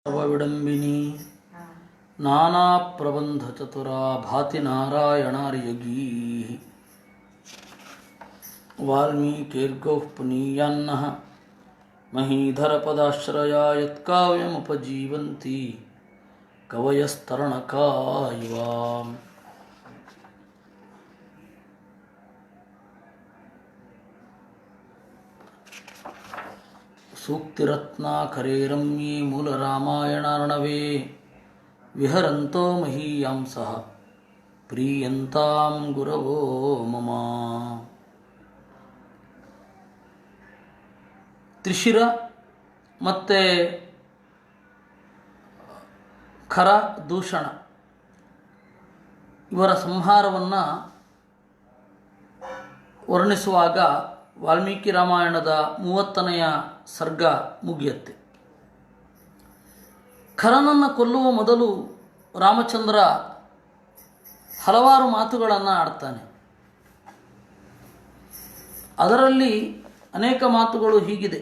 सर्वविडम्बिनी नानाप्रबन्धचतुरा भाति नारायणार्यगीः वाल्मीकिर्गौः पुनीयान्नः महीधरपदाश्रया यत्काव्यमुपजीवन्ति कवयस्तरणका इव। सूक्तिरत्नाकरे रम्ये मूलरामायणार्णवे विहरन्तो महीयांसः प्रीयन्तां गुरवो मम। ತ್ರಿಶಿರ ಮತ್ತು ಖರ ದೂಷಣ ಇವರ ಸಂಹಾರವನ್ನು ವರ್ಣಿಸುವಾಗ ವಾಲ್ಮೀಕಿ ರಾಮಾಯಣದ 30ನೆಯ ಸರ್ಗ ಮುಗಿಯುತ್ತೆ. ಖರನನ್ನು ಕೊಲ್ಲುವ ಮೊದಲು ರಾಮಚಂದ್ರ ಹಲವಾರು ಮಾತುಗಳನ್ನು ಆಡ್ತಾನೆ. ಅದರಲ್ಲಿ ಅನೇಕ ಮಾತುಗಳು ಹೀಗಿದೆ.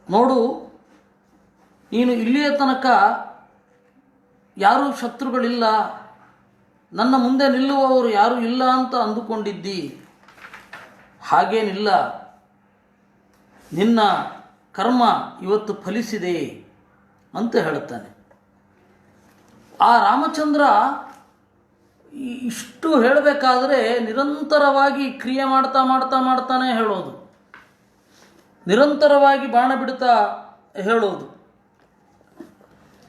ನೋಡು, ನೀನು ಇಲ್ಲಿಯ ತನಕ ಯಾರೂ ಶತ್ರುಗಳಿಲ್ಲ, ನನ್ನ ಮುಂದೆ ನಿಲ್ಲುವವರು ಯಾರೂ ಇಲ್ಲ ಅಂತ ಅಂದುಕೊಂಡಿದ್ದಿ. ಹಾಗೇನಿಲ್ಲ, ನಿನ್ನ ಕರ್ಮ ಇವತ್ತು ಫಲಿಸಿದೆ ಅಂತ ಹೇಳುತ್ತಾನೆ. ಆ ರಾಮಚಂದ್ರ ಇಷ್ಟು ಹೇಳಬೇಕಾದ್ರೆ ನಿರಂತರವಾಗಿ ಕ್ರಿಯೆ ಮಾಡ್ತಾನೆ ಹೇಳೋದು, ನಿರಂತರವಾಗಿ ಬಾಣ ಬಿಡ್ತಾ ಹೇಳೋದು.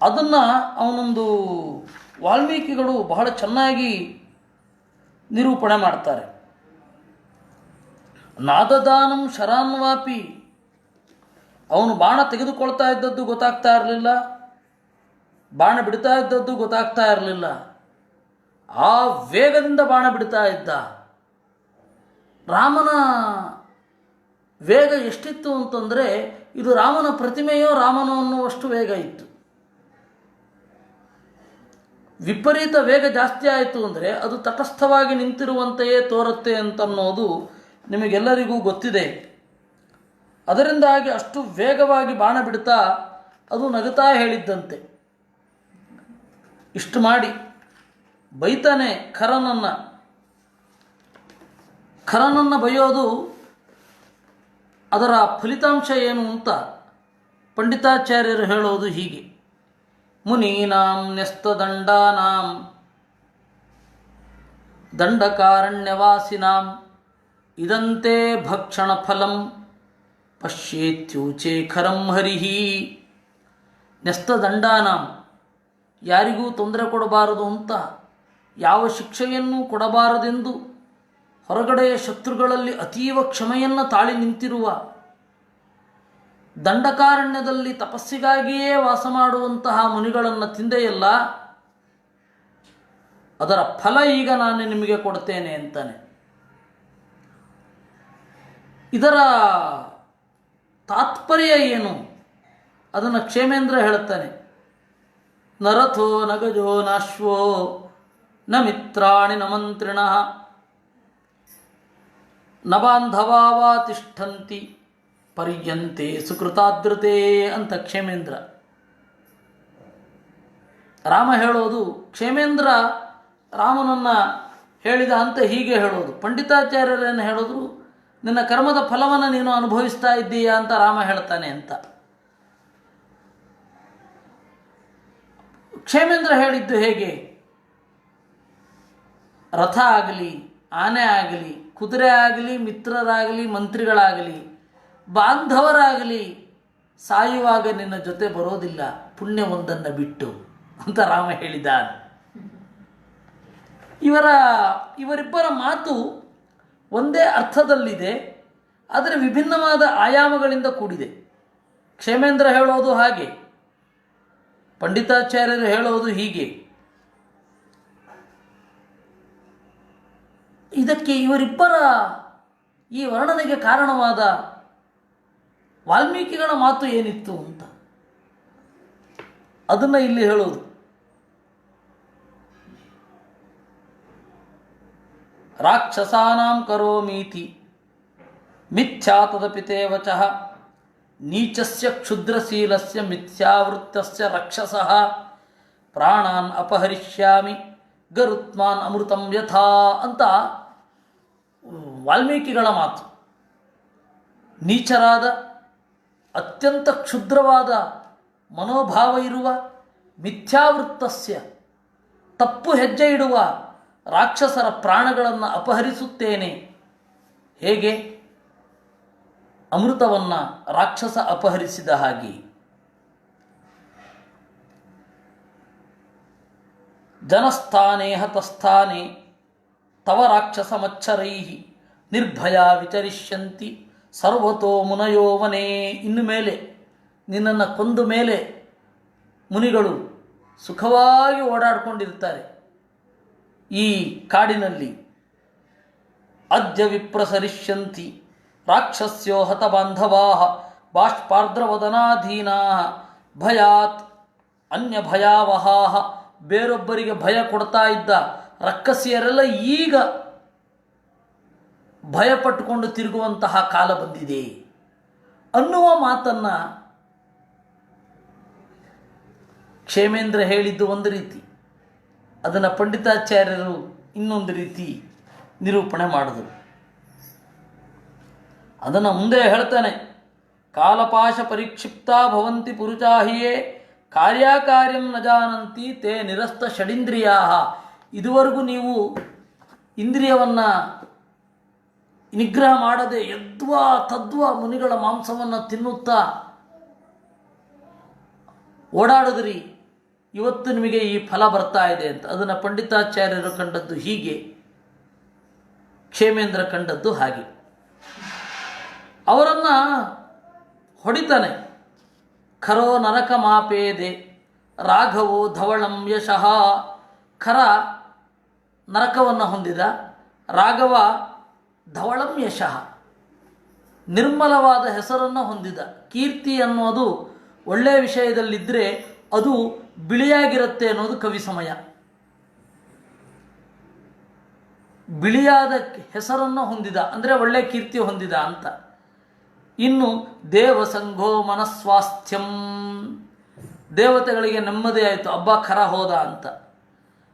ಅದನ್ನು ಅವನೊಂದು ವಾಲ್ಮೀಕಿಗಳು ಬಹಳ ಚೆನ್ನಾಗಿ ನಿರೂಪಣೆ ಮಾಡ್ತಾರೆ. ನಾದದಾನಂ ಶರಾನ್ವಾಪಿ, ಅವನು ಬಾಣ ತೆಗೆದುಕೊಳ್ತಾ ಇದ್ದದ್ದು ಗೊತ್ತಾಗ್ತಾ ಇರಲಿಲ್ಲ, ಬಾಣ ಬಿಡ್ತಾ ಇದ್ದದ್ದು ಗೊತ್ತಾಗ್ತಾ ಇರಲಿಲ್ಲ. ಆ ವೇಗದಿಂದ ಬಾಣ ಬಿಡ್ತಾ ಇದ್ದ. ರಾಮನ ವೇಗ ಎಷ್ಟಿತ್ತು ಅಂತಂದರೆ, ಇದು ರಾಮನ ಪ್ರತಿಮೆಯೋ ರಾಮನೋ ಅನ್ನುವಷ್ಟು ವೇಗ ಇತ್ತು. ವಿಪರೀತ ವೇಗ ಜಾಸ್ತಿ ಆಯಿತು ಅಂದರೆ ಅದು ತಟಸ್ಥವಾಗಿ ನಿಂತಿರುವಂತೆಯೇ ತೋರುತ್ತೆ ಅಂತನ್ನೋದು ನಿಮಗೆಲ್ಲರಿಗೂ ಗೊತ್ತಿದೆ. ಅದರಿಂದಾಗಿ ಅಷ್ಟು ವೇಗವಾಗಿ ಬಾಣ ಬಿಡ್ತಾ ಅದು ನಗುತ್ತಾ ಹೇಳಿದ್ದಂತೆ. ಇಷ್ಟು ಮಾಡಿ ಬೈತಾನೆ ಖರನನ್ನು ಬೈಯೋದು. ಅದರ ಫಲಿತಾಂಶ ಏನು ಅಂತ ಪಂಡಿತಾಚಾರ್ಯರು ಹೇಳೋದು ಹೀಗೆ: ಮುನೀನಾಂ ನ್ಯಸ್ತದಂಡಾನಾಂ ದಂಡಕಾರಣ್ಯವಾಸಿನಾಂ ಇದಂತೆ ಭಕ್ಷಣ ಫಲಂ ಪಶ್ಯೇತ್ಯೂಚೆ ಖರಂ ಹರಿಹಿ. ನ್ಯಸ್ತದಂಡಾನಾಂ, ಯಾರಿಗೂ ತೊಂದರೆ ಕೊಡಬಾರದು ಅಂತ, ಯಾವ ಶಿಕ್ಷೆಯನ್ನು ಕೊಡಬಾರದೆಂದು ಹೊರಗಡೆಯ ಶತ್ರುಗಳಲ್ಲಿ ಅತೀವ ಕ್ಷಮೆಯನ್ನು ತಾಳಿ ನಿಂತಿರುವ, ದಂಡಕಾರಣ್ಯದಲ್ಲಿ ತಪಸ್ಸಿಗಾಗಿಯೇ ವಾಸ ಮಾಡುವಂತಹ ಮುನಿಗಳನ್ನು ತಿಂದೆಯಲ್ಲ, ಅದರ ಫಲ ಈಗ ನಾನು ನಿಮಗೆ ಕೊಡ್ತೇನೆ ಅಂತಾನೆ. ಇದರ ತಾತ್ಪರ್ಯ ಏನು ಅದನ್ನು ಕ್ಷೇಮೇಂದ್ರ ಹೇಳುತ್ತಾನೆ. ನರಥೋ ನಗಜೋ ನಾಶ್ವೋ ನ ಮಿತ್ರಾಣಿ ನ ಮಂತ್ರಿಣಃ ನ ಬಾಂಧವಾ ತಿಷ್ಠಂತಿ ಪರ್ಯಂತೆ ಸುಕೃತಾದೃತೆ ಅಂತ ಕ್ಷೇಮೇಂದ್ರ. ರಾಮ ಹೇಳೋದು, ಕ್ಷೇಮೇಂದ್ರ ರಾಮನನ್ನು ಹೇಳಿದ ಅಂತ ಹೀಗೆ ಹೇಳೋದು. ಪಂಡಿತಾಚಾರ್ಯರೇನು ಹೇಳಿದ್ರು, ನಿನ್ನ ಕರ್ಮದ ಫಲವನ್ನು ನೀನು ಅನುಭವಿಸ್ತಾ ಇದ್ದೀಯಾ ಅಂತ ರಾಮ ಹೇಳ್ತಾನೆ ಅಂತ. ಕ್ಷೇಮೇಂದ್ರ ಹೇಳಿದ್ದು ಹೇಗೆ? ರಥ ಆಗಲಿ, ಆನೆ ಆಗಲಿ, ಕುದುರೆ ಆಗಲಿ, ಮಿತ್ರರಾಗಲಿ, ಮಂತ್ರಿಗಳಾಗಲಿ, ಬಾಂಧವರಾಗಲಿ ಸಾಯುವಾಗ ನಿನ್ನ ಜೊತೆ ಬರೋದಿಲ್ಲ ಪುಣ್ಯವೊಂದನ್ನು ಬಿಟ್ಟು ಅಂತ ರಾಮ ಹೇಳಿದ್ದಾನೆ. ಇವರಿಬ್ಬರ ಮಾತು ಒಂದೇ ಅರ್ಥದಲ್ಲಿದೆ, ಆದರೆ ವಿಭಿನ್ನವಾದ ಆಯಾಮಗಳಿಂದ ಕೂಡಿದೆ. ಕ್ಷೇಮೇಂದ್ರ ಹೇಳೋದು ಹಾಗೆ, ಪಂಡಿತಾಚಾರ್ಯರು ಹೇಳೋದು ಹೀಗೆ. ಇದಕ್ಕೆ ಇವರಿಬ್ಬರ ಈ ವರ್ಣನೆಗೆ ಕಾರಣವಾದ ವಾಲ್ಮೀಕಿಗಳ ಮಾತು ಏನಿತ್ತು ಅಂತ ಅದನ್ನು ಇಲ್ಲಿ ಹೇಳೋದು. ರಾಕ್ಷಸಾನಾಂ ಕರೋಮೀತಿ ಮಿಥ್ಯಾ ತದಪಿ ತೇ ವಚಃ ನೀಚಸ್ಯ ಕ್ಷುದ್ರಶೀಲಸ್ಯ ಮಿಥ್ಯಾವೃತ್ತಸ್ಯ ರಕ್ಷಸಃ ಪ್ರಾಣಾನ್ ಅಪಹರಿಷ್ಯಾಮಿ ಗರುತ್ಮಾನ್ ಅಮೃತಂ ಯಥಾ ಅಂತ ವಾಲ್ಮೀಕಿಗಳ ಮಾತು. ನೀಚರಾದ, ಅತ್ಯಂತ ಕ್ಷುದ್ರವಾದ ಮನೋಭಾವ ಇರುವ, ಮಿಥ್ಯಾವೃತ್ತಸ್ಯ ತಪ್ಪು ಹೆಜ್ಜೆ ಇಡುವ ರಾಕ್ಷಸರ ಪ್ರಾಣಗಳನ್ನು ಅಪಹರಿಸುತ್ತೇನೆ. ಹೇಗೆ? ಅಮೃತವನ್ನು ರಾಕ್ಷಸ ಅಪಹರಿಸಿದ ಹಾಗೆ. ಜನಸ್ಥಾನೇ ಹತಸ್ಥಾನೇ ತವ ರಾಕ್ಷಸ ಮಚ್ಚರೈ ನಿರ್ಭಯ ವಿಚರಿಷ್ಯಂತಿ ಸರ್ವತೋ ಮುನಯೋ ವನೇ. ಇನ್ನು ಮೇಲೆ ನಿನ್ನನ್ನು ಕೊಂದ ಮೇಲೆ ಮುನಿಗಳು ಸುಖವಾಗಿ ಓಡಾಡಿಕೊಂಡಿರ್ತಾರೆ ಈ ಕಾಡಿನಲ್ಲಿ. ಅದ್ಯ ವಿಪ್ರಸರಿಷ್ಯಂತಿ ರಾಕ್ಷಸ್ಯೋ ಹತ ಬಾಂಧವಾ ಬಾಷ್ಪಾರ್ದ್ರವದನಾಧೀನಾ ಭಯಾತ್ ಅನ್ಯ ಭಯಾವಹಾ. ಬೇರೊಬ್ಬರಿಗೆ ಭಯ ಕೊಡ್ತಾ ಇದ್ದ ರಕ್ಕಸಿಯರೆಲ್ಲ ಈಗ ಭಯಪಟ್ಟುಕೊಂಡು ತಿರುಗುವಂತಹ ಕಾಲ ಬಂದಿದೆ ಅನ್ನುವ ಮಾತನ್ನು ಕ್ಷೇಮೇಂದ್ರ ಹೇಳಿದ್ದು ಒಂದು ರೀತಿ, ಅದನ್ನು ಪಂಡಿತಾಚಾರ್ಯರು ಇನ್ನೊಂದು ರೀತಿ ನಿರೂಪಣೆ ಮಾಡಿದರು. ಅದನ್ನು ಮುಂದೆ ಹೇಳ್ತಾನೆ, ಕಾಲಪಾಶ ಪರಿಕ್ಷಿಪ್ತ ಭವಂತಿ ಪುರುಚಾಹಿಯೇ ಕಾರ್ಯಕಾರ್ಯಂ ನ ಜಾನಂತಿ ತೇ ನಿರಸ್ತ ಷಡಿಂದ್ರಿಯಾ. ಇದುವರೆಗೂ ನೀವು ಇಂದ್ರಿಯವನ್ನು ನಿಗ್ರಹ ಮಾಡದೆ ಯದ್ವಾ ತದ್ವಾ ಮುನಿಗಳ ಮಾಂಸವನ್ನು ತಿನ್ನುತ್ತಾ ಓಡಾಡಿದ್ರಿ, ಇವತ್ತು ನಿಮಗೆ ಈ ಫಲ ಬರ್ತಾ ಇದೆ ಅಂತ. ಅದನ್ನು ಪಂಡಿತಾಚಾರ್ಯರು ಕಂಡದ್ದು ಹೀಗೆ, ಕ್ಷೇಮೇಂದ್ರ ಕಂಡದ್ದು ಹಾಗೆ. ಅವರನ್ನು ಹೊಡಿತಾನೆ. ಖರೋ ನರಕ ಮಾಪೇದೆ ರಾಘವೋ ಧವಳಂ ಯಶಃ. ಖರ ನರಕವನ್ನು ಹೊಂದಿದ, ರಾಘವ ಧವಳಂ ಯಶಃ ನಿರ್ಮಲವಾದ ಹೆಸರನ್ನು ಹೊಂದಿದ. ಕೀರ್ತಿ ಅನ್ನೋದು ಒಳ್ಳೆಯ ವಿಷಯದಲ್ಲಿದ್ದರೆ ಅದು ಬಿಳಿಯಾಗಿರುತ್ತೆ ಅನ್ನೋದು ಕವಿ ಸಮಯ. ಬಿಳಿಯಾದ ಹೆಸರನ್ನು ಹೊಂದಿದ ಅಂದರೆ ಒಳ್ಳೆಯ ಕೀರ್ತಿ ಹೊಂದಿದ ಅಂತ. ಇನ್ನು ದೇವಸಂಘೋ ಮನಸ್ವಾಸ್ಥ್ಯಂ, ದೇವತೆಗಳಿಗೆ ನೆಮ್ಮದಿ ಆಯಿತು, ಹಬ್ಬ ಖರ ಹೋದ ಅಂತ.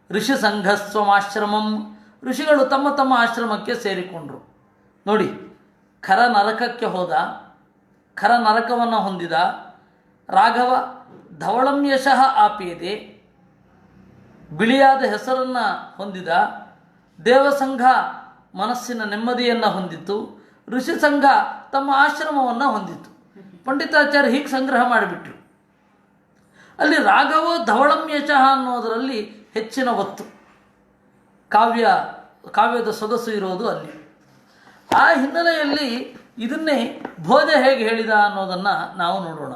ಋಷಿ ಸಂಘಸ್ವಮಾಶ್ರಮಂ, ಋಷಿಗಳು ತಮ್ಮ ತಮ್ಮ ಆಶ್ರಮಕ್ಕೆ ಸೇರಿಕೊಂಡ್ರು. ನೋಡಿ, ಖರ ನರಕಕ್ಕೆ ಹೋದ, ಖರ ನರಕವನ್ನು ಹೊಂದಿದ. ರಾಘವ ಧವಳಂ ಯಶಃ ಆಪೇದೆ, ಬಿಳಿಯಾದ ಹೆಸರನ್ನು ಹೊಂದಿದ. ದೇವಸಂಘ ಮನಸ್ಸಿನ ನೆಮ್ಮದಿಯನ್ನು ಹೊಂದಿತು. ಋಷಿ ಸಂಘ ತಮ್ಮ ಆಶ್ರಮವನ್ನು ಹೊಂದಿತು. ಪಂಡಿತಾಚಾರ್ಯ ಹೀಗೆ ಸಂಗ್ರಹ ಮಾಡಿಬಿಟ್ರು. ಅಲ್ಲಿ ರಾಘವ ಧವಳಂ ಯಶಃ ಅನ್ನೋದರಲ್ಲಿ ಹೆಚ್ಚಿನ ಒತ್ತು, ಕಾವ್ಯದ ಸೊಗಸು ಇರೋದು ಅಲ್ಲಿ. ಆ ಹಿನ್ನೆಲೆಯಲ್ಲಿ ಇದನ್ನೇ ಭೋಜ ಹೇಗೆ ಹೇಳಿದ ಅನ್ನೋದನ್ನು ನಾವು ನೋಡೋಣ.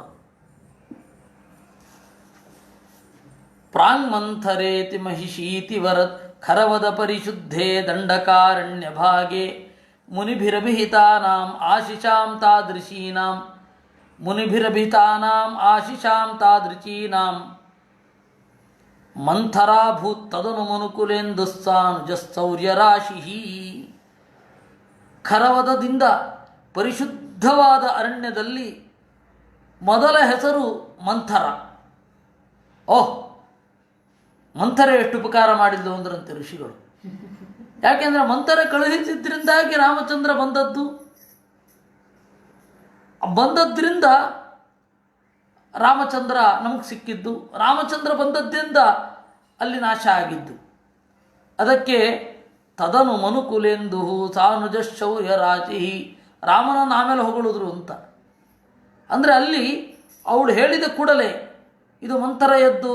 ಪ್ರಾಂಗ್ಮಂಥರೇತಿ ಮಹಿಷೀತಿ ವರತ್ ಖರವದ ಪರಿಶುದ್ಧೇ ದಂಡಕಾರಣ್ಯ ಭಾಗೆ ಮುನಿಭಿರಭಿಹಿತಾನಾಂ ಆಶಿಷಾಂ ತಾದೃಶೀನಾಂ ಮುನಿಭಿರಭಿಹಿತಾನಾಂ ಆಶಿಷಾಂ ತಾದೃಶೀನಾಂ ಮಂಥರಾಭೂತ್ ತದನು ಮನುಕುಲೇಂದುಸ್ಸಾನುಜಸ್ತೌರ್ಯರಾಶಿ. ಖರವದದಿಂದ ಪರಿಶುದ್ಧವಾದ ಅರಣ್ಯದಲ್ಲಿ ಮೊದಲ ಹೆಸರು ಮಂಥರ. ಓಹ್, ಮಂಥರ ಎಷ್ಟು ಉಪಕಾರ ಮಾಡಿದ್ದು ಅಂದ್ರಂತೆ ಋಷಿಗಳು. ಯಾಕೆಂದರೆ ಮಂಥರ ಕಳುಹಿಸಿದ್ರಿಂದಾಗಿ ರಾಮಚಂದ್ರ ಬಂದದ್ರಿಂದ ರಾಮಚಂದ್ರ ನಮಗೆ ಸಿಕ್ಕಿದ್ದು, ರಾಮಚಂದ್ರ ಬಂದದ್ದಿಂದ ಅಲ್ಲಿ ನಾಶ ಆಗಿದ್ದು. ಅದಕ್ಕೆ ತದನು ಮನುಕುಲೆಂದು ಸಾನುಜ ಶೌರ್ಯ ರಾಜಿ, ರಾಮನನ್ನು ಆಮೇಲೆ ಹೊಗಳಿದ್ರು ಅಂತ. ಅಂದರೆ ಅಲ್ಲಿ ಅವಳು ಹೇಳಿದ ಕೂಡಲೇ ಇದು ಮಂಥರ ಎದ್ದು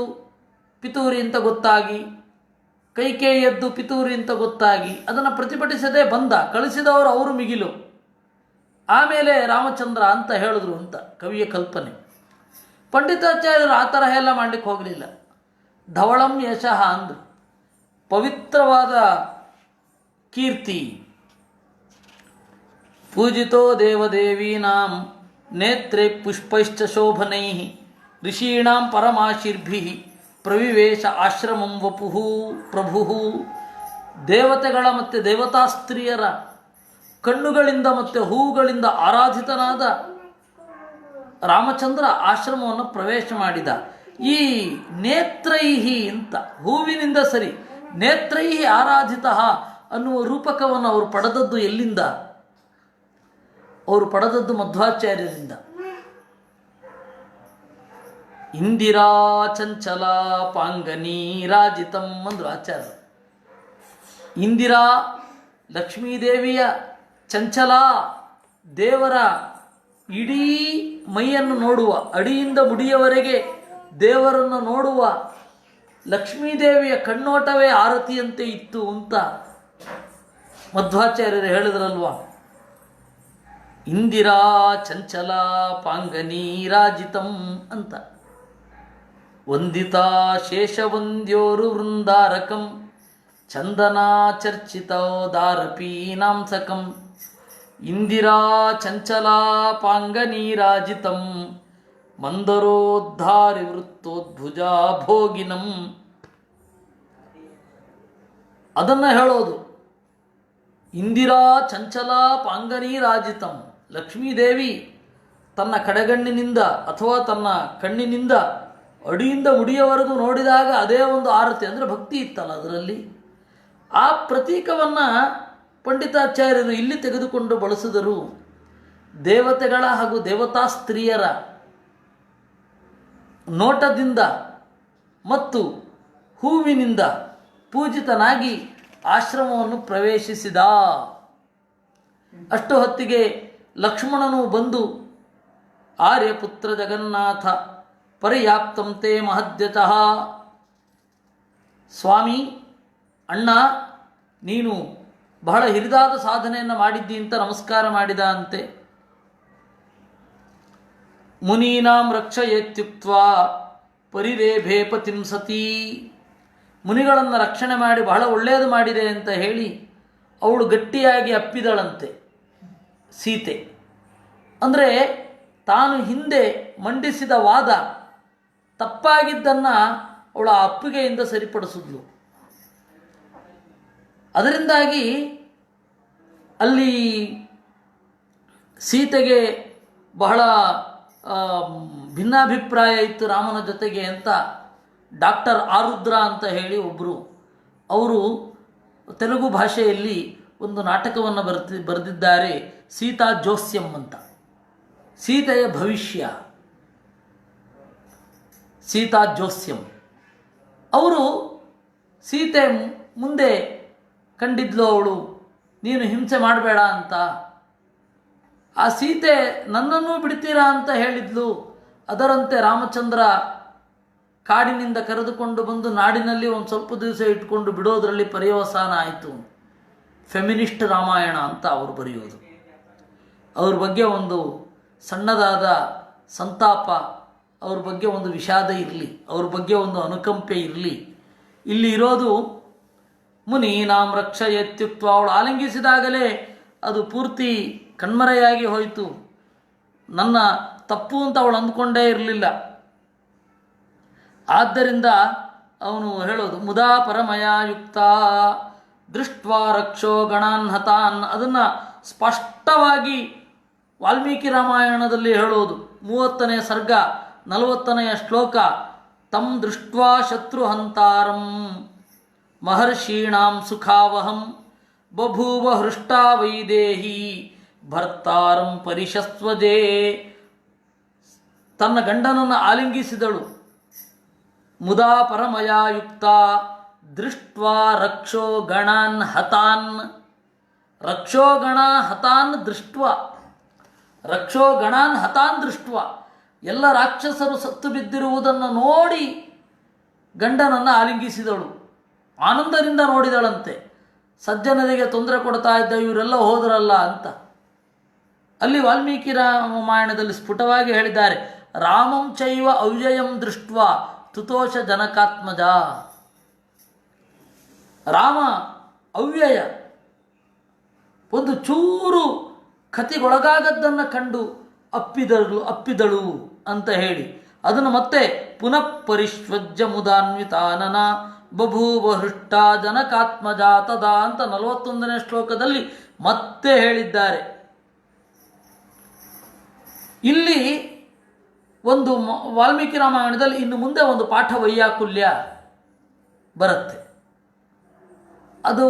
ಪಿತೂರಿ ಅಂತ ಗೊತ್ತಾಗಿ, ಕೈಕೇಯಿ ಎದ್ದು ಪಿತೂರಿ ಅಂತ ಗೊತ್ತಾಗಿ ಅದನ್ನು ಪ್ರತಿಭಟಿಸದೆ ಬಂದ, ಕಳಿಸಿದವರು ಅವರು ಮಿಗಿಲು, ಆಮೇಲೆ ರಾಮಚಂದ್ರ ಅಂತ ಹೇಳಿದ್ರು ಅಂತ ಕವಿಯ ಕಲ್ಪನೆ. ಪಂಡಿತಾಚಾರ್ಯರು ಆ ತರಹ ಎಲ್ಲ ಮಾಡಲಿಕ್ಕೆ ಹೋಗಲಿಲ್ಲ. ಧವಳಂ ಯಶಃ ಅಂದರು, ಪವಿತ್ರವಾದ ಕೀರ್ತಿ. ಪೂಜಿತೋ ದೇವದೇವೀನಾಂ ನೇತ್ರೇ ಪುಷ್ಪೈಶ್ಚ ಶೋಭನೈ ಋಷೀಣಾಂ ಪರಮಾಶೀರ್ಭಿ ಪ್ರವಿವೇಶ ಆಶ್ರಮಂ ವಪುಹು ಪ್ರಭು. ದೇವತೆಗಳ ಮತ್ತು ದೇವತಾ ಸ್ತ್ರೀಯರ ಕಣ್ಣುಗಳಿಂದ ಮತ್ತು ಹೂವುಗಳಿಂದ ಆರಾಧಿತನಾದ ರಾಮಚಂದ್ರ ಆಶ್ರಮವನ್ನು ಪ್ರವೇಶ ಮಾಡಿದ. ಈ ನೇತ್ರೈಹಿ ಅಂತ ಹೂವಿನಿಂದ ಸರಿ, ನೇತ್ರೈಹಿ ಆರಾಧಿತ ಅನ್ನುವ ರೂಪಕವನ್ನು ಅವರು ಪಡೆದದ್ದು ಎಲ್ಲಿಂದ? ಅವರು ಪಡೆದದ್ದು ಮಧ್ವಾಚಾರ್ಯರಿಂದ. ಇಂದಿರಾ ಚಂಚಲ ಪಾಂಗನೀರಾಜಿತಂ ಅಂದ್ರು ಆಚಾರ್ಯ. ಇಂದಿರಾ ಲಕ್ಷ್ಮೀದೇವಿಯ, ಚಂಚಲ ದೇವರ ಇಡೀ ಮೈಯನ್ನು ನೋಡುವ, ಅಡಿಯಿಂದ ಮುಡಿಯವರೆಗೆ ದೇವರನ್ನು ನೋಡುವ ಲಕ್ಷ್ಮೀದೇವಿಯ ಕಣ್ಣೋಟವೇ ಆರತಿಯಂತೆ ಇತ್ತು ಅಂತ ಮಧ್ವಾಚಾರ್ಯರು ಹೇಳಿದ್ರಲ್ವ. ಇಂದಿರಾ ಚಂಚಲ ಪಾಂಗನೀರಾಜಿತಂ ಅಂತ. ವಂದಿತಾ ಶೇಷವಂದ್ಯೋರು ವೃಂದಾರಕಂ ಚಂದನಾ ಚರ್ಚಿತೋದಾರಪೀನಾಂಸಕಂ ಇಂದಿರಾ ಚಂಚಲಾ ಪಾಂಗನೀರಾಜಿತಂ ಮಂದರೋದ್ಧಾರಿ ವೃತ್ತೋದ್ಭುಜಾ ಭೋಗಿನಂ. ಅದನ್ನು ಹೇಳೋದು. ಇಂದಿರಾ ಚಂಚಲಾ ಪಾಂಗನೀರಾಜಿತಂ. ಲಕ್ಷ್ಮೀದೇವಿ ತನ್ನ ಕಡೆಗಣ್ಣಿನಿಂದ ಅಥವಾ ತನ್ನ ಕಣ್ಣಿನಿಂದ ಅಡಿಯಿಂದ ಮುಡಿಯವರೆಗೂ ನೋಡಿದಾಗ ಅದೇ ಒಂದು ಆರತಿ, ಅಂದರೆ ಭಕ್ತಿ ಇತ್ತಲ್ಲ ಅದರಲ್ಲಿ. ಆ ಪ್ರತೀಕವನ್ನು ಪಂಡಿತಾಚಾರ್ಯರು ಇಲ್ಲಿ ತೆಗೆದುಕೊಂಡು ಬಳಸಿದರು. ದೇವತೆಗಳ ಹಾಗೂ ದೇವತಾ ಸ್ತ್ರೀಯರ ನೋಟದಿಂದ ಮತ್ತು ಹೂವಿನಿಂದ ಪೂಜಿತನಾಗಿ ಆಶ್ರಮವನ್ನು ಪ್ರವೇಶಿಸಿದ. ಅಷ್ಟು ಹೊತ್ತಿಗೆ ಲಕ್ಷ್ಮಣನು ಬಂದು, ಆರ್ಯಪುತ್ರ ಜಗನ್ನಾಥ ಪರ್ಯಾಪ್ತಂತೆ ಮಹದ್ಯತಃ, ಸ್ವಾಮಿ ಅಣ್ಣ ನೀನು ಬಹಳ ಹಿರಿದಾದ ಸಾಧನೆಯನ್ನು ಮಾಡಿದ್ದಿ ಅಂತ ನಮಸ್ಕಾರ ಮಾಡಿದ ಅಂತೆ. ಮುನೀನಾಂ ರಕ್ಷಯೇತ್ಯುಕ್ತ್ವಾ ಪರಿರೇಭೆ ಪತಿಂ ಸತೀ. ಮುನಿಗಳನ್ನು ರಕ್ಷಣೆ ಮಾಡಿ ಬಹಳ ಒಳ್ಳೆಯದು ಮಾಡಿದೆ ಅಂತ ಹೇಳಿ ಅವಳು ಗಟ್ಟಿಯಾಗಿ ಅಪ್ಪಿದಳಂತೆ ಸೀತೆ. ಅಂದರೆ ತಾನು ಹಿಂದೆ ಮಂಡಿಸಿದ ವಾದ ತಪ್ಪಾಗಿದ್ದನ್ನು ಅವಳ ಅಪ್ಪಿಗೆಯಿಂದ ಸರಿಪಡಿಸಿದ್ಲು. ಅದರಿಂದಾಗಿ ಅಲ್ಲಿ ಸೀತೆಗೆ ಬಹಳ ಭಿನ್ನಾಭಿಪ್ರಾಯ ಇತ್ತು ರಾಮನ ಜೊತೆಗೆ ಅಂತ ಡಾಕ್ಟರ್ ಆರುದ್ರ ಅಂತ ಹೇಳಿ ಒಬ್ಬರು, ಅವರು ತೆಲುಗು ಭಾಷೆಯಲ್ಲಿ ಒಂದು ನಾಟಕವನ್ನು ಬರೆದಿದ್ದಾರೆ, ಸೀತಾ ಜೋಸ್ಯಂ ಅಂತ. ಸೀತೆಯ ಭವಿಷ್ಯ, ಸೀತಾ ಜೋಸ್ಯಂ. ಅವರು ಸೀತೆ ಮುಂದೆ ಕಂಡಿದ್ಲು ಅವಳು, ನೀನು ಹಿಂಸೆ ಮಾಡಬೇಡ ಅಂತ. ಆ ಸೀತೆ ನನ್ನನ್ನು ಬಿಡ್ತೀರಾ ಅಂತ ಹೇಳಿದ್ಲು. ಅದರಂತೆ ರಾಮಚಂದ್ರ ಕಾಡಿನಿಂದ ಕರೆದುಕೊಂಡು ಬಂದು ನಾಡಿನಲ್ಲಿ ಒಂದು ಸ್ವಲ್ಪ ದಿವಸ ಇಟ್ಕೊಂಡು ಬಿಡೋದರಲ್ಲಿ ಪರ್ಯವಸಾನ ಆಯಿತು. ಫೆಮಿನಿಸ್ಟ್ ರಾಮಾಯಣ ಅಂತ ಅವರು ಬರೆಯೋದು. ಅವ್ರ ಬಗ್ಗೆ ಒಂದು ಸಣ್ಣದಾದ ಸಂತಾಪ, ಅವ್ರ ಬಗ್ಗೆ ಒಂದು ವಿಷಾದ ಇರಲಿ, ಅವ್ರ ಬಗ್ಗೆ ಒಂದು ಅನುಕಂಪೆ ಇರಲಿ. ಇಲ್ಲಿ ಇರೋದು ಮುನೀನಾಂ ರಕ್ಷಯೇತ್ಯುಕ್ತ್ವ. ಅವಳು ಆಲಿಂಗಿಸಿದಾಗಲೇ ಅದು ಪೂರ್ತಿ ಕಣ್ಮರೆಯಾಗಿ ಹೋಯಿತು. ನನ್ನ ತಪ್ಪು ಅಂತ ಅವಳು ಅಂದ್ಕೊಂಡೇ ಇರಲಿಲ್ಲ. ಆದ್ದರಿಂದ ಅವನು ಹೇಳೋದು ಮುದಾ ಪರಮಯ ಯುಕ್ತ ದೃಷ್ಟ್ವಾ ರಕ್ಷೋ ಗಣಾನ್ ಹತಾನ್. ಅದನ್ನು ಸ್ಪಷ್ಟವಾಗಿ ವಾಲ್ಮೀಕಿ ರಾಮಾಯಣದಲ್ಲಿ ಹೇಳೋದು. 30ನೇ ಸರ್ಗ 40ನೆಯ ಶ್ಲೋಕ. ತಂ ದೃಷ್ಟ್ವಾ ಶತ್ರುಹಂತಾರಂ ಮಹರ್ಷೀಣಾಂ ಸುಖಾವಹಂ ಬಭೂವ ಹೃಷ್ಟಾ ವೈದೇಹಿ ಭರ್ತಾರಂ ಪರಿಶಸ್ವಜೇ. ತನ್ನ ಗಂಡನನ್ನು ಆಲಿಂಗಿಸಿದಳು. ಮುದಾ ಪರಮಯ ಯುಕ್ತ ದೃಷ್ಟ್ವಾ ರಕ್ಷೋ ಗಣಾನ್ ಹತಾನ್. ರಕ್ಷೋ ಗಣ ಹತಾನ್ ದೃಷ್ಟ್ವ, ರಕ್ಷೋ ಗಣಾನ್ ಹತಾನ್ ದೃಷ್ಟ್ವ. ಎಲ್ಲ ರಾಕ್ಷಸರು ಸತ್ತು ಬಿದ್ದಿರುವುದನ್ನು ನೋಡಿ ಗಂಡನನ್ನು ಆಲಿಂಗಿಸಿದಳು. ಆನಂದದಿಂದ ನೋಡಿದಳಂತೆ. ಸಜ್ಜನರಿಗೆ ತೊಂದರೆ ಕೊಡ್ತಾ ಇದ್ದ ಇವರೆಲ್ಲ ಹೋದರಲ್ಲ ಅಂತ. ಅಲ್ಲಿ ವಾಲ್ಮೀಕಿ ರಾಮಾಯಣದಲ್ಲಿ ಸ್ಫುಟವಾಗಿ ಹೇಳಿದ್ದಾರೆ, ರಾಮಂ ಚೈವ ಅವ್ಯಯಂ ದೃಷ್ಟ್ವ ತುತೋಷ ಜನಕಾತ್ಮಜ. ರಾಮ ಅವ್ಯಯ, ಒಂದು ಚೂರು ಕತಿಗೊಳಗಾಗದ್ದನ್ನು ಕಂಡು ಅಪ್ಪಿದಳು ಅಂತ ಹೇಳಿ ಅದನ್ನು ಮತ್ತೆ ಪುನಃ ಪರಿಶ್ವಜ್ಯ ಮುದಾನ್ವಿತಾನನ ಬಭೂವ ಹೃಷ್ಟ ಜನಕಾತ್ಮಜ ತದಾ ಅಂತ 41ನೇ ಶ್ಲೋಕದಲ್ಲಿ ಮತ್ತೆ ಹೇಳಿದ್ದಾರೆ. ಇಲ್ಲಿ ಒಂದು ವಾಲ್ಮೀಕಿ ರಾಮಾಯಣದಲ್ಲಿ ಇನ್ನು ಮುಂದೆ ಒಂದು ಪಾಠ ವೈಯಾಕುಲ್ಯ ಬರುತ್ತೆ. ಅದು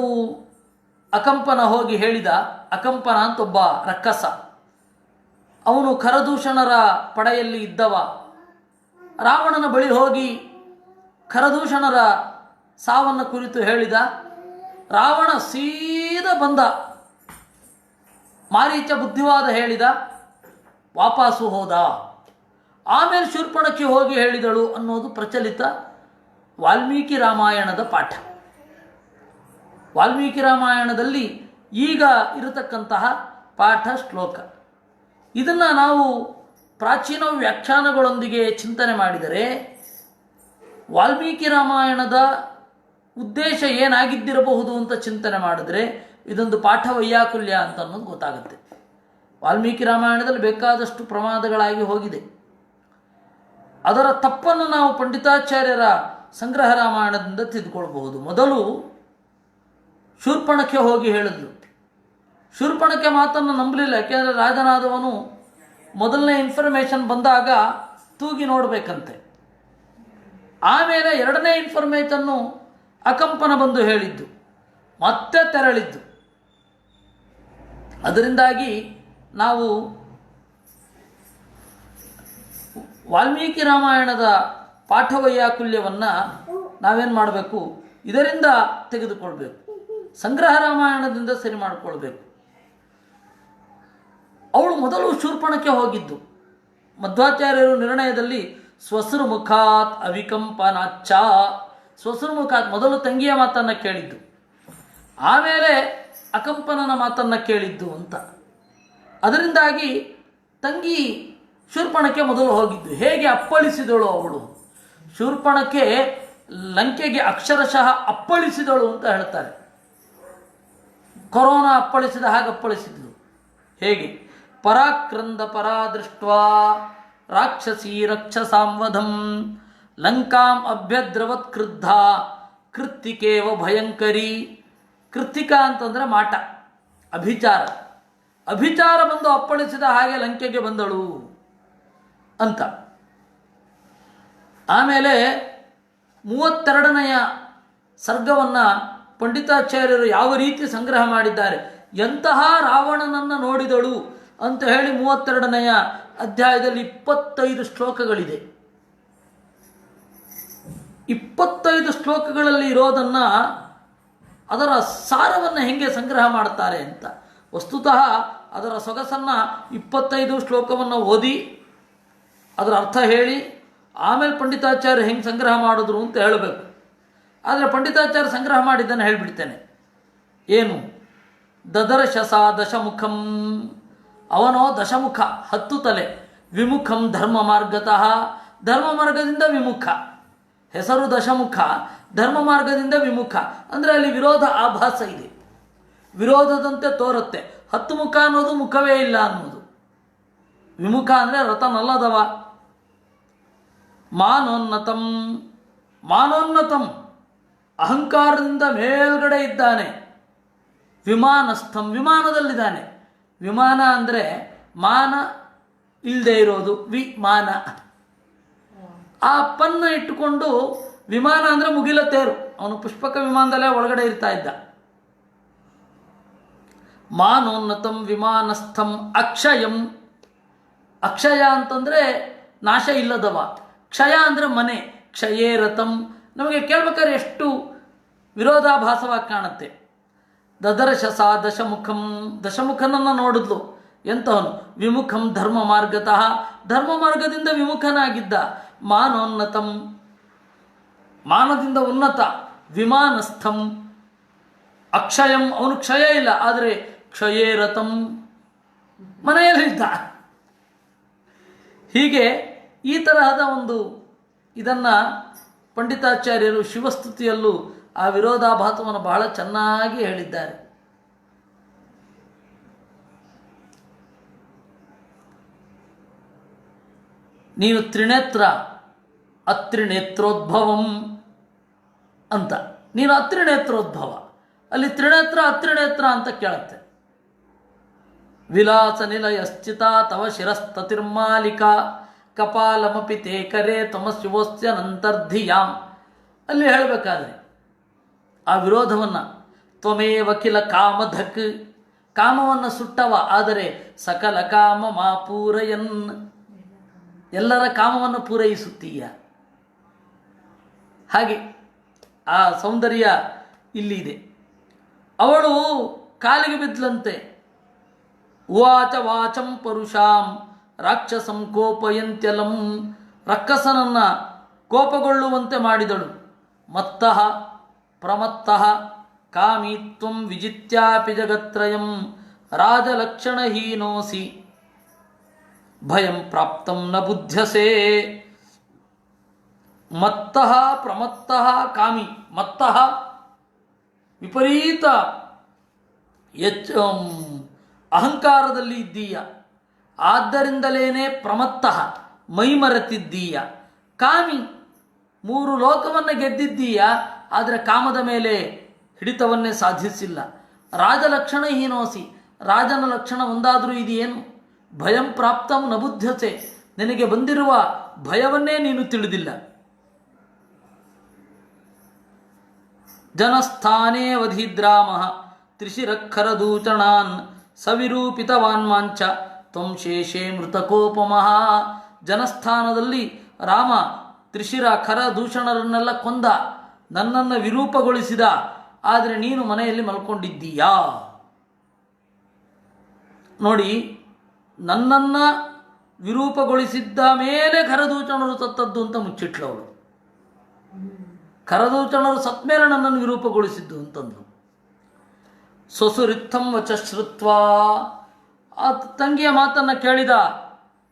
ಅಕಂಪನ ಹೋಗಿ ಹೇಳಿದ. ಅಕಂಪನ ಅಂತ ಒಬ್ಬ ರಕ್ಕಸ, ಅವನು ಖರದೂಷಣರ ಪಡೆಯಲ್ಲಿ ಇದ್ದವ. ರಾವಣನ ಬಳಿ ಹೋಗಿ ಖರದೂಷಣರ ಸಾವನ್ನು ಕುರಿತು ಹೇಳಿದ. ರಾವಣ ಸೀದಾ ಬಂದ, ಮಾರೀಚ ಬುದ್ಧಿವಾದ ಹೇಳಿದ, ವಾಪಸ್ಸು ಹೋದ. ಆಮೇಲೆ ಶೂರ್ಪಣಖಿ ಹೋಗಿ ಹೇಳಿದಳು ಅನ್ನೋದು ಪ್ರಚಲಿತ ವಾಲ್ಮೀಕಿ ರಾಮಾಯಣದ ಪಾಠ. ವಾಲ್ಮೀಕಿ ರಾಮಾಯಣದಲ್ಲಿ ಈಗ ಇರತಕ್ಕಂತಹ ಪಾಠ ಶ್ಲೋಕ. ಇದನ್ನು ನಾವು ಪ್ರಾಚೀನ ವ್ಯಾಖ್ಯಾನಗಳೊಂದಿಗೆ ಚಿಂತನೆ ಮಾಡಿದರೆ ವಾಲ್ಮೀಕಿ ರಾಮಾಯಣದ ಉದ್ದೇಶ ಏನಾಗಿದ್ದಿರಬಹುದು ಅಂತ ಚಿಂತನೆ ಮಾಡಿದ್ರೆ ಇದೊಂದು ಪಾಠ ವೈಯಾಕುಲ್ಯ ಅಂತ ಅನ್ನೋದು ಗೊತ್ತಾಗುತ್ತೆ. ವಾಲ್ಮೀಕಿ ರಾಮಾಯಣದಲ್ಲಿ ಬೇಕಾದಷ್ಟು ಪ್ರಮಾದಗಳಾಗಿ ಹೋಗಿದೆ. ಅದರ ತಪ್ಪನ್ನು ನಾವು ಪಂಡಿತಾಚಾರ್ಯರ ಸಂಗ್ರಹ ರಾಮಾಯಣದಿಂದ ತಿದ್ದುಕೊಳ್ಬಹುದು. ಮೊದಲು ಶೂರ್ಪಣಖೆ ಹೋಗಿ ಹೇಳಿದ್ಲು. ಶೂರ್ಪಣಖೆ ಮಾತನ್ನು ನಂಬಲಿಲ್ಲ. ಯಾಕೆಂದರೆ ರಾಜನಾದವನು ಮೊದಲನೇ ಇನ್ಫಾರ್ಮೇಷನ್ ಬಂದಾಗ ತೂಗಿ ನೋಡಬೇಕಂತೆ. ಆಮೇಲೆ ಎರಡನೇ ಇನ್ಫಾರ್ಮೇಷನ್ನು ಅಕಂಪನ ಬಂದು ಹೇಳಿದ್ದು, ಮತ್ತೆ ತೆರಳಿದ್ದು. ಅದರಿಂದಾಗಿ ನಾವು ವಾಲ್ಮೀಕಿ ರಾಮಾಯಣದ ಪಾಠವೈಯಾಕುಲ್ಯವನ್ನು ನಾವೇನು ಮಾಡಬೇಕು, ಇದರಿಂದ ತೆಗೆದುಕೊಳ್ಬೇಕು, ಸಂಗ್ರಹ ರಾಮಾಯಣದಿಂದ ಸರಿ ಮಾಡಿಕೊಳ್ಬೇಕು. ಅವಳು ಮೊದಲು ಶೂರ್ಪಣಕ್ಕೆ ಹೋಗಿದ್ದು. ಮಧ್ವಾಚಾರ್ಯರು ನಿರ್ಣಯದಲ್ಲಿ ಸ್ವಸುರು ಮುಖಾತ್ ಅವಿಕಂಪನಾಚ್ಚ, ಸ್ವಸುರು ಮುಖಾತ್ ಮೊದಲು ತಂಗಿಯ ಮಾತನ್ನು ಕೇಳಿದ್ದು, ಆಮೇಲೆ ಅಕಂಪನನ ಮಾತನ್ನು ಕೇಳಿದ್ದು ಅಂತ. ಅದರಿಂದಾಗಿ ತಂಗಿ ಶೂರ್ಪಣಕ್ಕೆ ಮೊದಲು ಹೋಗಿದ್ದು. ಹೇಗೆ ಅಪ್ಪಳಿಸಿದಳು ಅವಳು, ಶೂರ್ಪಣಕ್ಕೆ ಲಂಕೆಗೆ ಅಕ್ಷರಶಃ ಅಪ್ಪಳಿಸಿದಳು ಅಂತ ಹೇಳ್ತಾರೆ. ಕೊರೋನಾ ಅಪ್ಪಳಿಸಿದ ಹಾಗೆ ಅಪ್ಪಳಿಸಿದ್ಳು. ಹೇಗೆ? ಪರಾಕ್ರಂದ ಪರಾದೃಷ್ಟ್ವಾ ರಾಕ್ಷಸೀ ರಕ್ಷಸಾಂವಧಂ ಲಂಕಾಂ ಅಭ್ಯದ್ರವತ್ ಕ್ರುದ್ಧ ಕೃತ್ತಿಕೇವ ಭಯಂಕರಿ. ಕೃತ್ತಿಕಾ ಅಂತಂದರೆ ಮಾಟ, ಅಭಿಚಾರ. ಅಭಿಚಾರ ಬಂದು ಅಪ್ಪಳಿಸಿದ ಹಾಗೆ ಲಂಕೆಗೆ ಬಂದಳು ಅಂತ. ಆಮೇಲೆ 32ನೆಯ ಸರ್ಗವನ್ನು ಪಂಡಿತಾಚಾರ್ಯರು ಯಾವ ರೀತಿ ಸಂಗ್ರಹ ಮಾಡಿದ್ದಾರೆ. ಎಂತಹ ರಾವಣನನ್ನು ನೋಡಿದಳು ಅಂತ ಹೇಳಿ 32ನೆಯ ಅಧ್ಯಾಯದಲ್ಲಿ 25 ಶ್ಲೋಕಗಳಿದೆ. 25 ಶ್ಲೋಕಗಳಲ್ಲಿ ಇರೋದನ್ನು, ಅದರ ಸಾರವನ್ನು ಹೆಂಗೆ ಸಂಗ್ರಹ ಮಾಡ್ತಾರೆ ಅಂತ. ವಸ್ತುತಃ ಅದರ ಸೊಗಸನ್ನು 25 ಶ್ಲೋಕವನ್ನು ಓದಿ ಅದರ ಅರ್ಥ ಹೇಳಿ ಆಮೇಲೆ ಪಂಡಿತಾಚಾರ್ಯ ಹೆಂಗೆ ಸಂಗ್ರಹ ಮಾಡಿದ್ರು ಅಂತ ಹೇಳಬೇಕು. ಆದರೆ ಪಂಡಿತಾಚಾರ್ಯ ಸಂಗ್ರಹ ಮಾಡಿದ್ದನ್ನು ಹೇಳಿಬಿಡ್ತೇನೆ. ಏನು? ದದರ್ಶಸ ದಶಮುಖಂ, ಅವನೋ ದಶಮುಖ, 10 ತಲೆ. ವಿಮುಖಂ ಧರ್ಮ ಮಾರ್ಗತಃ, ಧರ್ಮ ಮಾರ್ಗದಿಂದ ವಿಮುಖ. ಹೆಸರು ದಶಮುಖ, ಧರ್ಮ ಮಾರ್ಗದಿಂದ ವಿಮುಖ. ಅಂದರೆ ಅಲ್ಲಿ ವಿರೋಧ ಆಭಾಸ ಇದೆ, ವಿರೋಧದಂತೆ ತೋರುತ್ತೆ. 10 ಮುಖ ಅನ್ನೋದು ಮುಖವೇ ಇಲ್ಲ ಅನ್ನೋದು. ವಿಮುಖ ಅಂದರೆ ರಥನಲ್ಲದವ. ಮಾನೋನ್ನತಂ, ಮಾನೋನ್ನತಂ ಅಹಂಕಾರದಿಂದ ಮೇಲ್ಗಡೆ ಇದ್ದಾನೆ. ವಿಮಾನಸ್ಥಂ, ವಿಮಾನದಲ್ಲಿದ್ದಾನೆ. ವಿಮಾನ ಅಂದರೆ ಮಾನ ಇಲ್ಲದೆ ಇರೋದು, ವಿಮಾನ. ಆ ಪನ್ನ ಇಟ್ಟುಕೊಂಡು ವಿಮಾನ ಅಂದರೆ ಮುಗಿಲ ತೇರು. ಅವನು ಪುಷ್ಪಕ ವಿಮಾನದಲ್ಲೇ ಒಳಗಡೆ ಇರ್ತಾ ಇದ್ದ. ಮಾನೋನ್ನತಂ ವಿಮಾನಸ್ಥಂ ಅಕ್ಷಯಂ, ಅಕ್ಷಯ ಅಂತಂದರೆ ನಾಶ ಇಲ್ಲದವ. ಕ್ಷಯ ಅಂದರೆ ಮನೆ. ಕ್ಷಯೇ ರಥಂ. ನಮಗೆ ಕೇಳ್ಬೇಕಾದ್ರೆ ಎಷ್ಟು ವಿರೋಧಾಭಾಸವಾಗಿ ಕಾಣುತ್ತೆ. ದದರ್ಶಸ ದಶಮುಖಂ, ದಶಮುಖನನ್ನು ನೋಡಿದ್ಲು. ಎಂತವನು? ವಿಮುಖಂ ಧರ್ಮ ಮಾರ್ಗತಃ, ಧರ್ಮ ಮಾರ್ಗದಿಂದ ವಿಮುಖನಾಗಿದ್ದ. ಮಾನೋನ್ನತಂ, ಮಾನದಿಂದ ಉನ್ನತ. ವಿಮಾನಸ್ಥಂ ಅಕ್ಷಯಂ, ಅವನು ಕ್ಷಯ ಇಲ್ಲ, ಆದರೆ ಕ್ಷಯೇ ರಥಂ, ಮನೆಯಲ್ಲಿದ್ದ. ಹೀಗೆ ಈ ತರಹದ ಒಂದು ಇದನ್ನು ಪಂಡಿತಾಚಾರ್ಯರು ಶಿವಸ್ತುತಿಯಲ್ಲೂ ಆ ವಿರೋಧಾಭಾಸವನ್ನು ಬಹಳ ಚೆನ್ನಾಗಿ ಹೇಳಿದ್ದಾರೆ. ನೀನು ತ್ರಿನೇತ್ರ ಅತ್ರಿನೇತ್ರೋದ್ಭವಂ ಅಂತ. ನೀನು ಅತ್ರಿನೇತ್ರೋದ್ಭವ, ಅಲ್ಲಿ ತ್ರಿನೇತ್ರ ಅತ್ರಿನೇತ್ರ ಅಂತ ಕೇಳುತ್ತೆ. ವಿಲಾಸ ನಿಲಯ ಸ್ಥಿತ ತವ ಶಿರಸ್ತತಿರ್ಮಾಲಿಕ, ಕಪಾಲಮಪಿ ತೇ ಕರೆ ತಮಸ್ಯುವಸ್ಯ ನಂತರ್ಧಿಯಾಮ್. ಅಲ್ಲಿ ಹೇಳಬೇಕಾದ್ರೆ ಆ ವಿರೋಧವನ್ನು, ತ್ವಮೇವ ಕಿಲ ಕಾಮಧಕ್, ಕಾಮವನ್ನು ಸುಟ್ಟವ ಆದರೆ ಸಕಲ ಕಾಮ ಮಾ ಪೂರಯನ್, ಎಲ್ಲರ ಕಾಮವನ್ನು ಪೂರೈಸುತ್ತೀಯ. ಹಾಗೆ ಆ ಸೌಂದರ್ಯ ಇಲ್ಲಿ ಇದೆ. ಅವಳು ಕಾಲಿಗೆ ಬಿದ್ದಂತೆ. ಉವಾಚ ವಾಚಂ ಪರುಷಾಂ ರಾಕ್ಷಸಂ ಕೋಪಯಂತ್ಯಲಂ, ರಕ್ಕಸನನ್ನು ಕೋಪಗೊಳ್ಳುವಂತೆ ಮಾಡಿದಳು. ಮತ್ತಃ ಪ್ರಮತ್ತಃ ಕಾಮಿತ್ವಂ ವಿಜಿತ್ಯಾಪಿ ಜಗತ್ರಯಂ ರಾಜಲಕ್ಷಣಹೀನೋಸಿ ಭಯಂ ಪ್ರಾಪ್ತಂ ನ ಬುದ್ಧ್ಯಸೆ. ಮತ್ತಃ ಪ್ರಮತ್ತಃ ಕಾಮಿ, ಮತ್ತಃ ವಿಪರೀತ ಅಹಂಕಾರದಲ್ಲಿ ಇದ್ದೀಯ, ಆದ್ದರಿಂದಲೇನೆ ಪ್ರಮತ್ತಃ ಮೈಮರೆತಿದ್ದೀಯ. ಕಾಮಿ, ಮೂರು ಲೋಕವನ್ನು ಗೆದ್ದಿದ್ದೀಯ, ಆದರೆ ಕಾಮದ ಮೇಲೆ ಹಿಡಿತವನ್ನೇ ಸಾಧಿಸಿಲ್ಲ. ರಾಜಲಕ್ಷಣ ಹೀನೋಸಿ, ರಾಜನ ಲಕ್ಷಣ ಒಂದಾದರೂ ಇದೆಯೇನು? ಭಯಂ ಪ್ರಾಪ್ತಂ ನ ಬುದ್ಧತೆ, ನಿನಗೆ ಬಂದಿರುವ ಭಯವನ್ನೇ ನೀನು ತಿಳಿದಿಲ್ಲ. ಜನಸ್ಥಾನೇ ವಧಿದ್ರಾಮ ತ್ರಿಶಿರಖರದೂಚಣಾನ್ ಸವಿರೂಪಿತವಾನ್ ಮಾಂಚ ತ್ವಂ ಶೇಷೇ ಮೃತಕೋಪಮಃ. ಜನಸ್ಥಾನದಲ್ಲಿ ರಾಮ ತ್ರಿಶಿರ ಖರ ದೂಷಣರನ್ನೆಲ್ಲ ಕೊಂದ, ನನ್ನನ್ನು ವಿರೂಪಗೊಳಿಸಿದ, ಆದರೆ ನೀನು ಮನೆಯಲ್ಲಿ ಮಲ್ಕೊಂಡಿದ್ದೀಯಾ. ನೋಡಿ, ನನ್ನನ್ನು ವಿರೂಪಗೊಳಿಸಿದ್ದ ಮೇಲೆ ಖರದೂಷಣರು ಸತ್ತದ್ದು ಅಂತ ಮುಚ್ಚಿಟ್ಲವಳು. ಖರದೂಷಣರು ಸತ್ ಮೇಲೆ ನನ್ನನ್ನು ವಿರೂಪಗೊಳಿಸಿದ್ದು ಅಂತಂದು. ಸ್ವಸುರಿತ್ತಂ ವಚ ಶ್ರುತ್ವ, ಆ ತಂಗಿಯ ಮಾತನ್ನು ಕೇಳಿದ,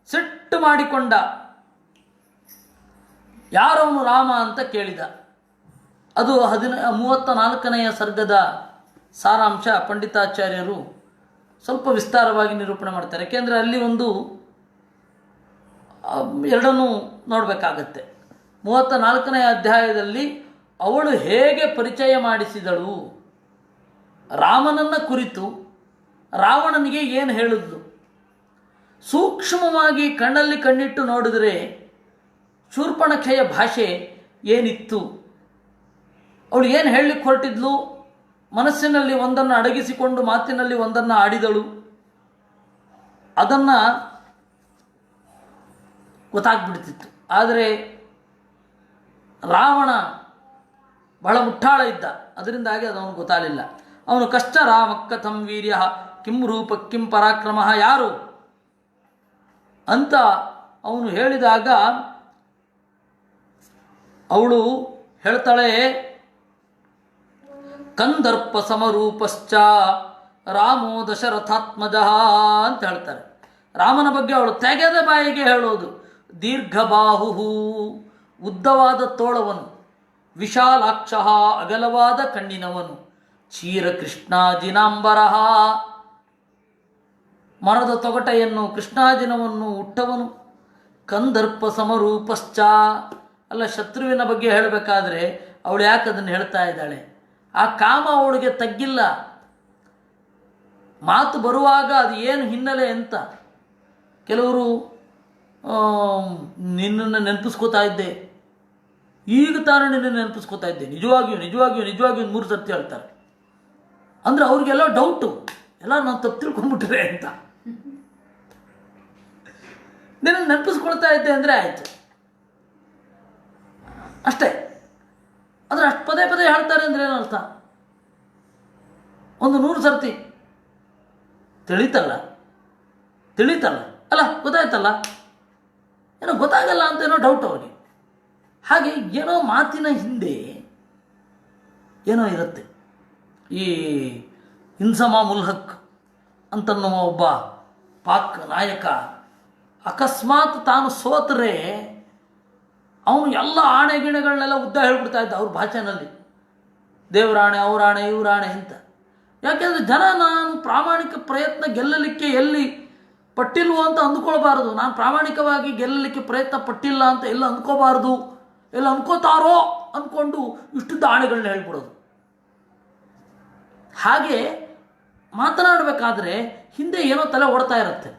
ಸಿಟ್ಟು ಮಾಡಿಕೊಂಡ. ಯಾರವನು ರಾಮ ಅಂತ ಕೇಳಿದ. ಅದು 34ನೆಯ ಸರ್ಗದ ಸಾರಾಂಶ ಪಂಡಿತಾಚಾರ್ಯರು ಸ್ವಲ್ಪ ವಿಸ್ತಾರವಾಗಿ ನಿರೂಪಣೆ ಮಾಡ್ತಾರೆ. ಯಾಕೆಂದರೆ ಅಲ್ಲಿ ಒಂದು ಎರಡನ್ನೂ ನೋಡಬೇಕಾಗತ್ತೆ. 34ನೇ ಅಧ್ಯಾಯದಲ್ಲಿ ಅವಳು ಹೇಗೆ ಪರಿಚಯ ಮಾಡಿಸಿದಳು, ರಾಮನನ್ನು ಕುರಿತು ರಾವಣನಿಗೆ ಏನು ಹೇಳಿದ್ಲು, ಸೂಕ್ಷ್ಮವಾಗಿ ಕಣ್ಣಲ್ಲಿ ಕಣ್ಣಿಟ್ಟು ನೋಡಿದರೆ ಶೂರ್ಪಣಖೆಯ ಭಾಷೆ ಏನಿತ್ತು, ಅವಳು ಏನು ಹೇಳಲಿಕ್ಕೆ ಹೊರಟಿದ್ಲು, ಮನಸ್ಸಿನಲ್ಲಿ ಒಂದನ್ನು ಅಡಗಿಸಿಕೊಂಡು ಮಾತಿನಲ್ಲಿ ಒಂದನ್ನು ಆಡಿದಳು, ಅದನ್ನು ಗೊತ್ತಾಗ್ಬಿಡ್ತಿತ್ತು. ಆದರೆ ರಾವಣ ಬಹಳ ಮುಟ್ಟಾಳ ಇದ್ದ, ಅದರಿಂದಾಗಿ ಅದು ಅವನು ಗೊತ್ತಾಗಲಿಲ್ಲ. ಅವನು ಕಷ್ಟ ರಾಮ ಕಥಂ ವೀರ್ಯ ಕಿಂ ರೂಪ ಕಿಂ ಪರಾಕ್ರಮ, ಯಾರು ಅಂತ ಅವನು ಹೇಳಿದಾಗ ಅವಳು ಹೇಳ್ತಾಳೆ, ಕಂದರ್ಪ ಸಮರೂಪಶ್ಚ ರಾಮೋ ದಶರಥಾತ್ಮಜ ಅಂತ ಹೇಳ್ತಾರೆ. ರಾಮನ ಬಗ್ಗೆ ಅವಳು ತೆಗೆದ ಬಾಯಿಗೆ ಹೇಳೋದು. ದೀರ್ಘಬಾಹು, ಉದ್ದವಾದ ತೋಳವನು, ವಿಶಾಲಾಕ್ಷ, ಅಗಲವಾದ ಕಣ್ಣಿನವನು, ಕ್ಷೀರಕೃಷ್ಣಾಜಿನಾಂಬರಃ, ಮರದ ತೊಗಟೆಯನ್ನು ಕೃಷ್ಣಾಜಿನವನ್ನು ಉಟ್ಟವನು, ಕಂದರ್ಪ ಸಮರೂಪಶ್ಚ. ಅಲ್ಲ, ಶತ್ರುವಿನ ಬಗ್ಗೆ ಹೇಳಬೇಕಾದ್ರೆ ಅವಳು ಯಾಕೆ ಅದನ್ನು ಹೇಳ್ತಾ ಇದ್ದಾಳೆ? ಆ ಕಾಮ ಅವಳಿಗೆ ತಗ್ಗಿಲ್ಲ. ಮಾತು ಬರುವಾಗ ಅದು ಏನು ಹಿನ್ನೆಲೆ ಅಂತ. ಕೆಲವರು ನಿನ್ನನ್ನು ನೆನಪಿಸ್ಕೋತಾ ಇದ್ದೆ, ಈಗ ತಾನು ನಿನ್ನನ್ನು ನೆನಪಿಸ್ಕೋತಾ ಇದ್ದೆ, ನಿಜವಾಗಿಯೂ ನಿಜವಾಗಿಯೂ ನಿಜವಾಗಿಯೂ 3 ಸರ್ತಿ ಹೇಳ್ತಾರೆ. ಅಂದರೆ ಅವ್ರಿಗೆಲ್ಲ ಡೌಟು, ಎಲ್ಲ ನಾನು ತಪ್ಪು ತಿಳ್ಕೊಂಡ್ಬಿಟ್ರೆ ಅಂತ. ನಿನ್ನನ್ನು ನೆನಪಿಸ್ಕೊಳ್ತಾ ಇದ್ದೆ ಅಂದರೆ ಆಯಿತು ಅಷ್ಟೇ. ಅಂದರೆ ಅಷ್ಟು ಪದೇ ಪದೇ ಹೇಳ್ತಾರೆ ಅಂದರೆ ಏನರ್ಥ? ಒಂದು 100 ಸರ್ತಿ ತಿಳಿತಲ್ಲ ಅಲ್ಲ, ಗೊತ್ತಾಯ್ತಲ್ಲ, ಏನೋ ಗೊತ್ತಾಗಲ್ಲ ಅಂತ ಏನೋ ಡೌಟ್ ಅವ್ರಿಗೆ. ಹಾಗೆ ಏನೋ ಮಾತಿನ ಹಿಂದೆ ಏನೋ ಇರುತ್ತೆ. ಈ ಇನ್ಸಮಾ ಮುಲ್ಹಕ್ ಅಂತನ್ನುವ ಒಬ್ಬ ಪಾಕ್ ನಾಯಕ ಅಕಸ್ಮಾತ್ ತಾನು ಸೋತರೆ ಅವನು ಎಲ್ಲ ಆಣೆ ಗಿಣಗಳನ್ನೆಲ್ಲ ಉದ್ದ ಹೇಳ್ಬಿಡ್ತಾ ಇದ್ದ ಅವ್ರ ಭಾಷೆನಲ್ಲಿ, ದೇವರಾಣೆ ಅವರಾಣೆ ಇವರಾಣೆ ಅಂತ. ಯಾಕೆಂದರೆ ಜನ ನಾನು ಪ್ರಾಮಾಣಿಕ ಪ್ರಯತ್ನ ಗೆಲ್ಲಲಿಕ್ಕೆ ಎಲ್ಲಿ ಪಟ್ಟಿಲ್ವೋ ಅಂತ ಅಂದ್ಕೊಳ್ಬಾರ್ದು, ನಾನು ಪ್ರಾಮಾಣಿಕವಾಗಿ ಗೆಲ್ಲಲಿಕ್ಕೆ ಪ್ರಯತ್ನ ಪಟ್ಟಿಲ್ಲ ಅಂತ ಎಲ್ಲ ಅಂದ್ಕೋಬಾರ್ದು, ಎಲ್ಲ ಅನ್ಕೋತಾರೋ ಅಂದ್ಕೊಂಡು ಇಷ್ಟುದ್ದ ಆಣೆಗಳನ್ನ ಹೇಳ್ಬಿಡೋದು. ಹಾಗೆ ಮಾತನಾಡಬೇಕಾದ್ರೆ ಹಿಂದೆ ಏನೋ ತಲೆ ಓಡ್ತಾ ಇರುತ್ತೆ.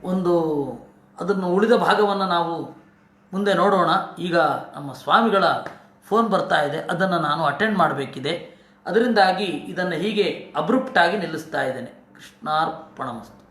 ಒಂದು ಅದನ್ನು ಉಳಿದ ಭಾಗವನ್ನು ನಾವು ಮುಂದೆ ನೋಡೋಣ. ಈಗ ನಮ್ಮ ಸ್ವಾಮಿಗಳ ಫೋನ್ ಬರ್ತಾ ಇದೆ, ಅದನ್ನು ನಾನು ಅಟೆಂಡ್ ಮಾಡಬೇಕಿದೆ. ಅದರಿಂದಾಗಿ ಇದನ್ನು ಹೀಗೆ ಅಬ್ರುಪ್ಟಾಗಿ ನಿಲ್ಲಿಸ್ತಾ ಇದ್ದೇನೆ. ಕೃಷ್ಣಾರ್ಪಣಮಸ್ತು.